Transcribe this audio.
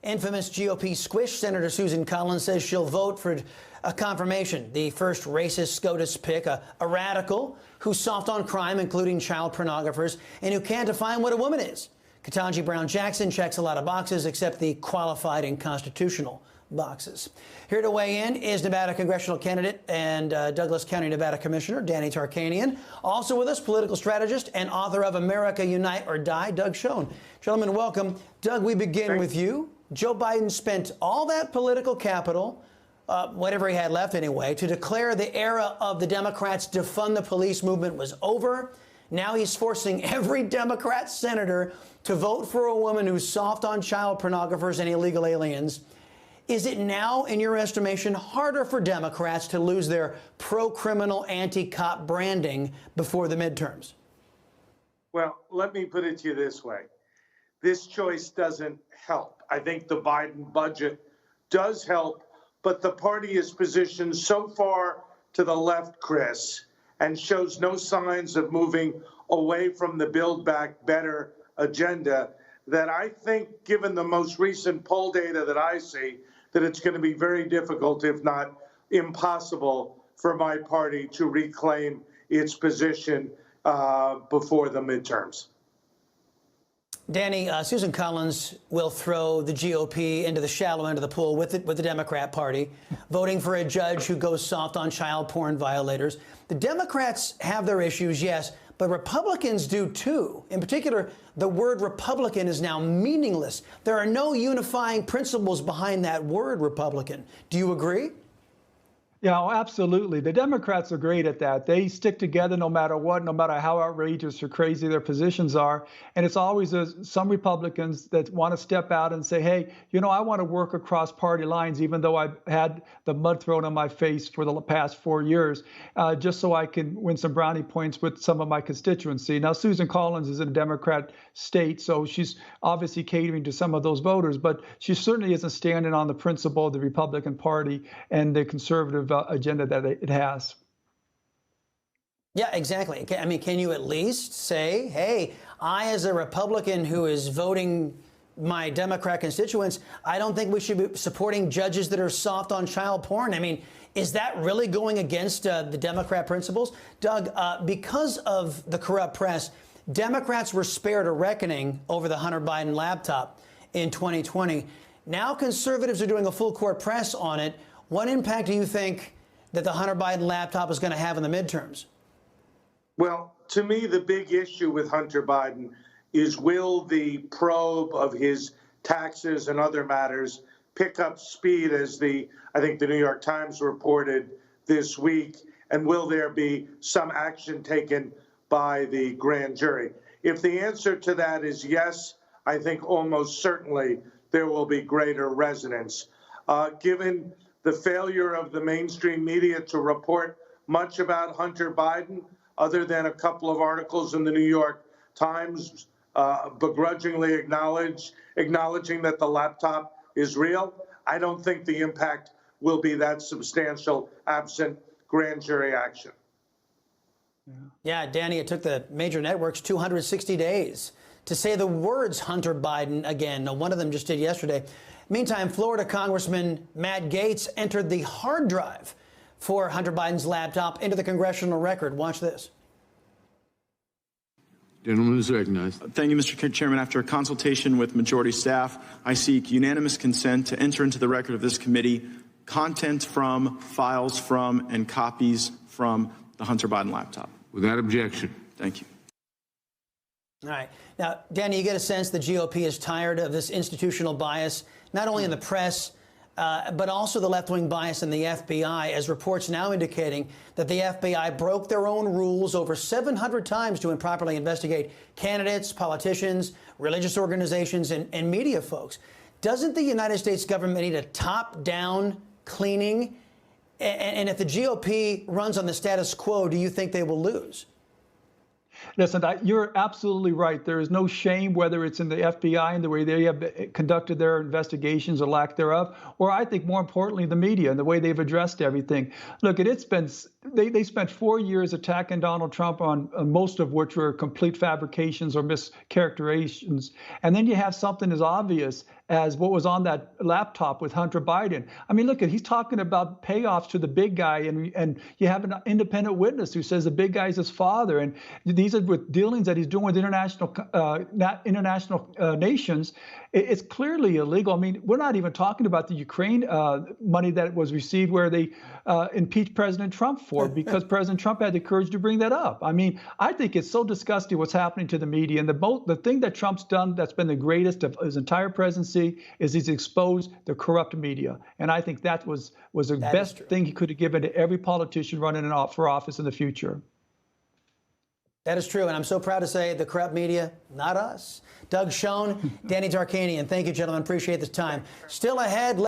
Infamous GOP squish Senator Susan Collins says she'll vote for a confirmation. The first racist SCOTUS pick, a radical who's soft on crime, including child pornographers, and who can't define what a woman is. Ketanji Brown Jackson checks a lot of boxes except the qualified and constitutional boxes. Here to weigh in is Nevada congressional candidate and Douglas County, Nevada Commissioner Danny Tarkanian. Also with us, political strategist and author of America Unite or Die, Doug Schoen. Gentlemen, welcome. Doug, we begin with you. Joe Biden spent all that political capital, whatever he had left anyway, to declare the era of the Democrats defund the police movement was over. Now he's forcing every Democrat senator to vote for a woman who's soft on child pornographers and illegal aliens. Is it now, in your estimation, harder for Democrats to lose their pro-criminal, anti-cop branding before the midterms? Well, let me put it to you this way. This choice doesn't help. I think the Biden budget does help, but the party is positioned so far to the left, Chris, and shows no signs of moving away from the Build Back Better agenda that I think, given the most recent poll data that I see, that it's going to be very difficult, if not impossible, for my party to reclaim its position before the midterms. Danny, Susan Collins will throw the GOP into the shallow end of the pool with the Democrat Party, voting for a judge who goes soft on child porn violators. The Democrats have their issues, yes, but Republicans do too. In particular, the word Republican is now meaningless. There are no unifying principles behind that word Republican. Do you agree? Yeah, absolutely. The Democrats are great at that. They stick together no matter what, no matter how outrageous or crazy their positions are. And it's always some Republicans that want to step out and say, hey, you know, I want to work across party lines, even though I've had the mud thrown on my face for the past 4 years, just so I can win some brownie points with some of my constituency. Now, Susan Collins is in a Democrat state, so she's obviously catering to some of those voters, but she certainly isn't standing on the principle of the Republican Party and the conservative agenda that it has. Yeah, exactly. I mean, can you at least say, hey, I, as a Republican who is voting my Democrat constituents, I don't think we should be supporting judges that are soft on child porn. I mean, is that really going against the Democrat principles? Doug, because of the corrupt press, Democrats were spared a reckoning over the Hunter Biden laptop in 2020. Now conservatives are doing a full court press on it. What impact do you think that the Hunter Biden laptop is going to have in the midterms? Well, to me, the big issue with Hunter Biden is, will the probe of his taxes and other matters pick up speed, as I think the New York Times reported this week, and will there be some action taken by the grand jury? If the answer to that is yes, I think almost certainly there will be greater resonance. Given the failure of the mainstream media to report much about Hunter Biden, other than a couple of articles in the New York Times begrudgingly acknowledging that the laptop is real, I don't think the impact will be that substantial absent grand jury action. Yeah, Danny, it took the major networks 260 days to say the words Hunter Biden again. One of them just did yesterday. Meantime, Florida Congressman Matt Gaetz entered the hard drive for Hunter Biden's laptop into the congressional record. Watch this. Gentleman is recognized. Thank you, Mr. Chairman. After a consultation with majority staff, I seek unanimous consent to enter into the record of this committee content from, files from, and copies from the Hunter Biden laptop. Without objection. Thank you. All right. Now, Danny, you get a sense the GOP is tired of this institutional bias, not only in the press, but also the left-wing bias in the FBI, as reports now indicating that the FBI broke their own rules over 700 times to improperly investigate candidates, politicians, religious organizations, and media folks. Doesn't the United States government need a top-down cleaning? And if the GOP runs on the status quo, do you think they will lose? Listen, you're absolutely right. There is no shame, whether it's in the FBI and the way they have conducted their investigations or lack thereof, or I think more importantly, the media and the way they've addressed everything. Look, they spent 4 years attacking Donald Trump on most of which were complete fabrications or mischaracterizations. And then you have something as obvious as what was on that laptop with Hunter Biden. I mean, look, he's talking about payoffs to the big guy, and you have an independent witness who says the big guy is his father, and these are with dealings that he's doing with international nations. It's clearly illegal. I mean, we're not even talking about the Ukraine money that was received where they impeached President Trump for, because President Trump had the courage to bring that up. I mean, I think it's so disgusting what's happening to the media. And the thing that Trump's done that's been the greatest of his entire presidency is he's exposed the corrupt media. And I think that was the best thing he could have given to every politician running for office in the future. That is true, and I'm so proud to say the corrupt media, not us. Doug Schoen, Danny Tarkanian, thank you, gentlemen. Appreciate the time. Still ahead.